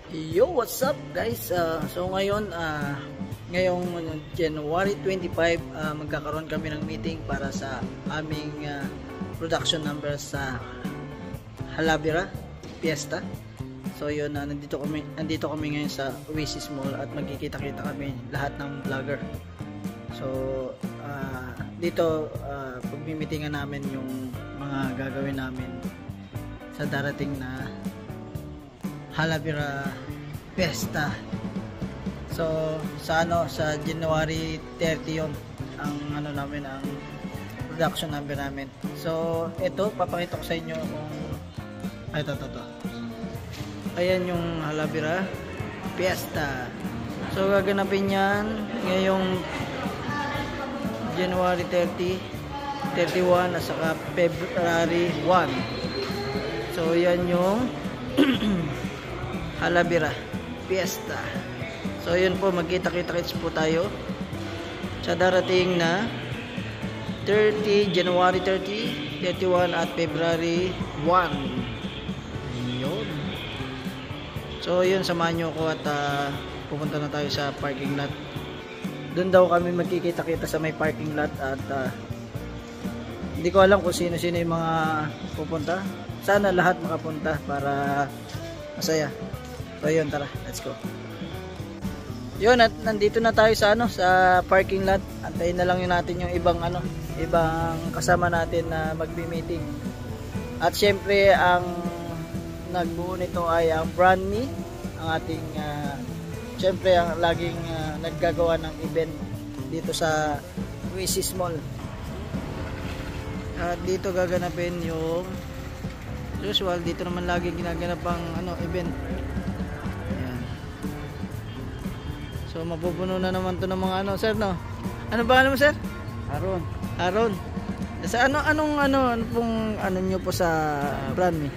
Yo, what's up guys? So ngayon, ngayong January 25, magkakaroon kami ng meeting para sa aming production number sa Halavira Fiesta. So yun, nandito kami ngayon sa Oasis Mall at magkikita-kita kami lahat ng vlogger. So dito pagmimitingan namin yung mga gagawin namin sa darating na Halavira Fiesta. So sa January 30 yon ang namin, ang production number namin. So ito, papakita ko sa inyo kung ito. Ayan yung Halavira Fiesta. So gaganapin yan ngayong January 30, 31 at saka February 1. So yan yung Halavira Fiesta. So yun po, magkita-kits po tayo sa darating na January 30, 31 at February 1. Yun. So yun, samahan nyo ko at pupunta na tayo sa parking lot. Doon daw kami magkikita-kita sa may parking lot at hindi ko alam kung sino-sino yung mga pupunta. Sana lahat makapunta para masaya. So yun, tara, let's go. Yun, at nandito na tayo sa sa parking lot. Antayin na lang yun natin yung ibang kasama natin na magbi-meeting. At syempre ang nagbuo nito ay ang Brand Me, ang ating syempre ang laging naggagawa ng event dito sa Oasis Mall. At dito gaganapin yung usual, dito naman lagi ginaganap ang event. Ayan. So mapupuno na naman to ng mga sir, no? Ano ba mo, sir? Aaron. Sa anong pong nyo po sa Brand Me?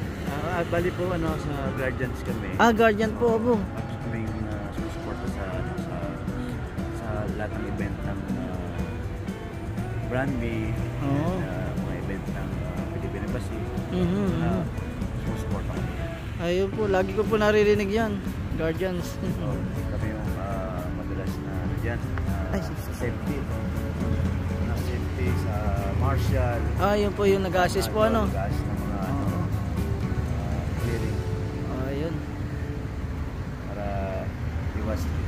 Bali po sa Guardians kami. Guardian po po. Tapos kami yung susuporta sa lahat ng event ng Brand Me. Mga event ng Philippine Embassy. Susuporta kami. Ayun po, lagi ko po naririnig yan, Guardians. Kami yung madalas na dyan sa safety. Sa Marshall. Yun po yung nag-assist po Nag-assist ng mga clearing. Ayun. Para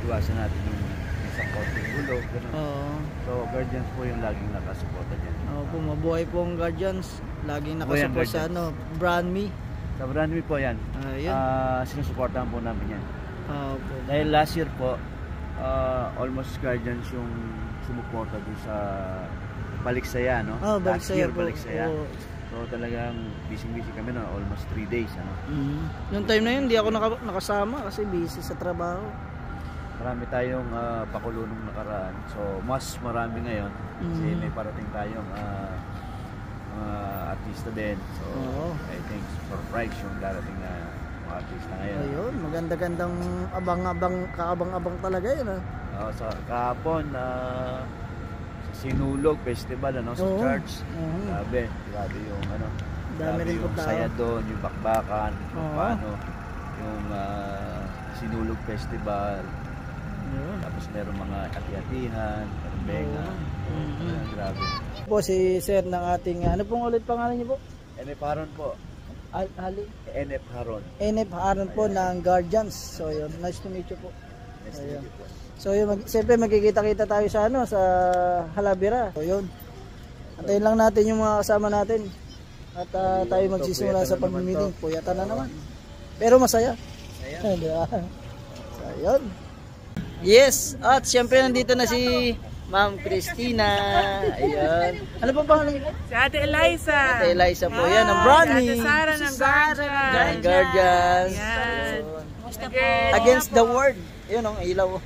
iwasan natin yung isang konting gulo. So Guardians po yung laging nakasuporta dyan. Po, mabuhay po ang Guardians. Laging nakasuporta sa Brand Me. Sa Brand Me po yan. Sinusuportahan po namin yan. Po. Dahil last year po, almost Guardians yung sumuporta doon sa Baliksaya, no? Baliksaya po. Baliksaya. So talagang busy kami almost 3 days, Noong time na yun, hindi ako nakasama kasi busy sa trabaho. Marami tayong pakulo nung nakaraan. So mas marami ngayon kasi may parating tayong artista din. So I think surprise yung darating na mga artista ngayon. Ayun, maganda-gandang kaabang-abang talaga yun. Sa kahapon Sinulog Festival sa church. Grabe yung dami rin po tao. Saya doon, yung bakbakan, yung Sinulog Festival. Tapos meron mga hati-hatihan, benga. Grabe. Po si sir ng ating pong ulit pangalan niyo po? NF Haron po. NF Haron. NF Haron po ng Guardians. So yun, nice to meet you po. Nice to meet you po. So yun, siyempre magkikita-kita tayo sa sa Halavira. So yun, antayin lang natin yung mga kasama natin at tayo magsisimula sa pag-meeting. Puyatan na naman, pero masaya. So yun. Yes, at siyempre nandito na si Ma'am Christina. Ayan. Ano pa pangalan niyo? Si Ate Eliza. Ate Eliza po. Yan, ang Brand Me. Ate Sara ng Guardians. Yan. Against the world. Yun ang ilaw.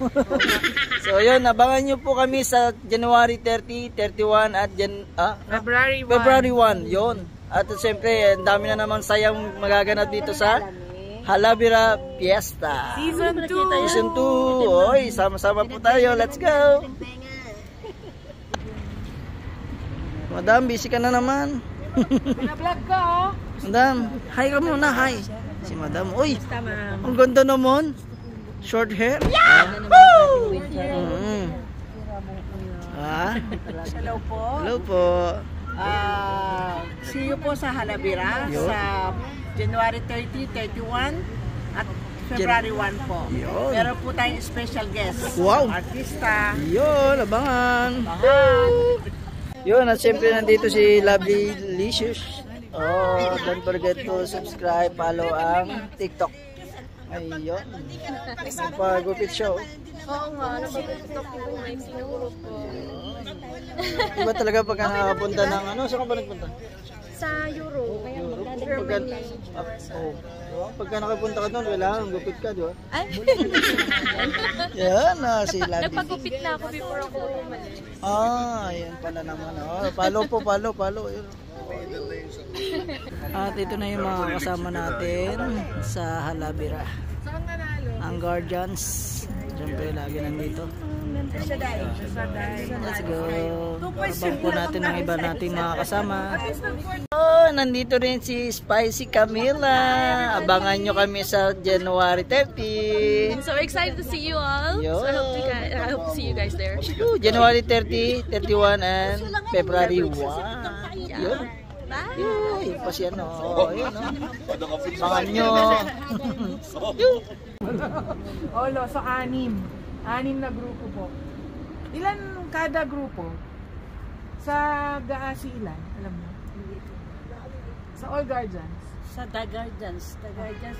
So yun, abangan nyo po kami sa January 30, 31 at February 1. Yun. At siyempre, ang dami na naman sayang magaganap dito sa Halavira Fiesta. Season 2. Season 2. Oy, sama-sama po tayo. Let's go. Madam, busy ka na naman. Pina-vlog ka, Madam, hi ka muna, hi. Si Madam. Uy, ang ganda naman. Short hair? Hello po. Hello po. See you po sa Halabira Yun. sa January 30, 31 at February 1 po. Yun. Meron po tayong special guest. Wow. Artista. Yun, abangan. Bahan. Yun, at siyempre nandito si Lovely Licious. Oh, don't forget to subscribe, follow ang TikTok. Ayun. Pag-gupit show. Oo nga, napag-tiktok yung may sinuguro po. Iba talaga pagka nakapunta ng ano, saan ka ba nagpunta? Sa Euro, kaya Pagka, pagka nakapunta ka doon, kailangan gupit ka, di ba? Ay, Yan, si Lovely. nagpagupit na ako before ako umalis. Ayan pala naman. Follow po, follow. Yun. At ito na yung mga kasama natin sa Halabira. Ang Guardians. Siyempre, lagi nandito. Let's go. Abang po natin ang iba nating mga kasama. Oh, nandito rin si Spicy Camila. Abangan nyo kami sa January 30. So excited to see you all. Yo. So I hope to see you guys there. January 30, 31, and February 1. Yun. Bye! Yun, pasyan o. Yun o. Abangan nyo. Olo, so 6. 6 na grupo po. Ilan kada grupo? Sa Gaasi ilan? Alam mo? Sa All Guardians? Sa The Guardians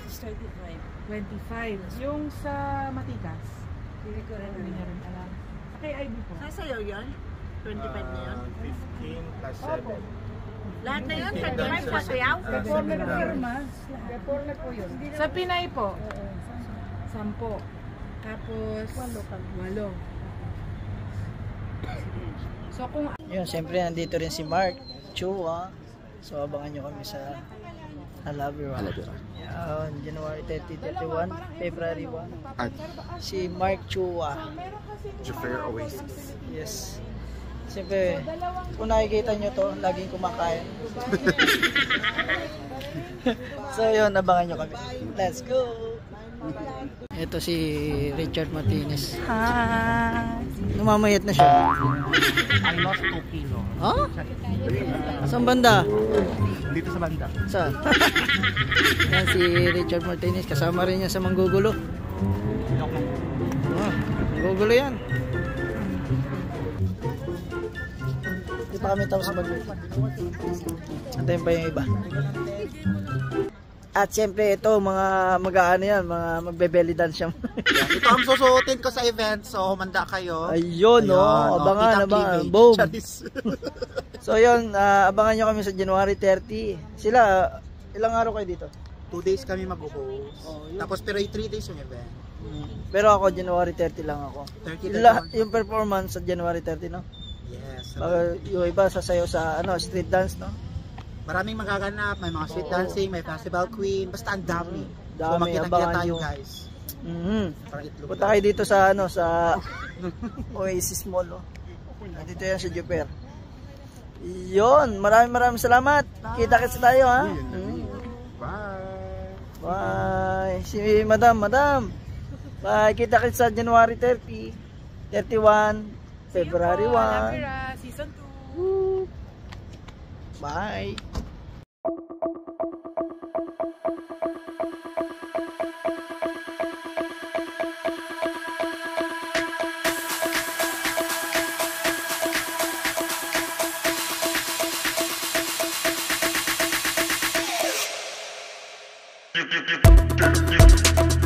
is 35. 25. Yung sa Matikas? Hindi ko rin Hindi niya rin alam. Sa KIB po? Sa'yo yun? 25 na yun? 15 plus Opo. 7. Lahat na yun? 25 sa sayaw? Reformer na firma. Reformer po yun. Sa Pinay po? 10. Tapos 8. So kung Yun, siyempre nandito rin si Mark Chua. So abangan nyo kami sa Halabira. Yan, January 30, 31, February 1. Si Mark Chua. Jafar Oasis. Yes. Siyempre, kung nakikita nyo to, laging kumakain. So yun, abangan nyo kami. Let's go! Ito si Richard Martinez. Hi! Namamayat na siya. I lost 2 kilo. Ha? Saan banda? Dito sa banda. Saan? Yan si Richard Martinez. Kasama rin niya sa Manggugulo. Manggugulo yan. Hindi pa kami tapos sa Manggugulo. Antayin pa yung iba. At siyempre ito, mga mag-aano yan, mga magbe-belly dance yan. Ito ang susuotin ko sa event, so humanda kayo. Ayun, no? Abangan. Boom! So yun, abangan nyo kami sa January 30. Sila, ilang araw kayo dito? 2 days kami mag-host. Tapos pero 3 days yung event. Pero ako, January 30 lang ako. 30 Yung performance sa January 30, no? Yes. Baka yung iba sasayaw sa street dance, no? Maraming magaganap, may mga street dancing, may festival queen, basta ang dami. So Dami, makita abangan tayo nyo. guys. Parang itlog Punta kayo dito sa sa Oasis Mall, no? Dito yan sa Jupiter. Yun, maraming salamat. Kita-kits tayo, ha? Bye! Bye. Si Madam. Bye. Kita-kits sa January 30, 31, February 1. Season 2. Bye. Dip, dip, dip, dip, dip.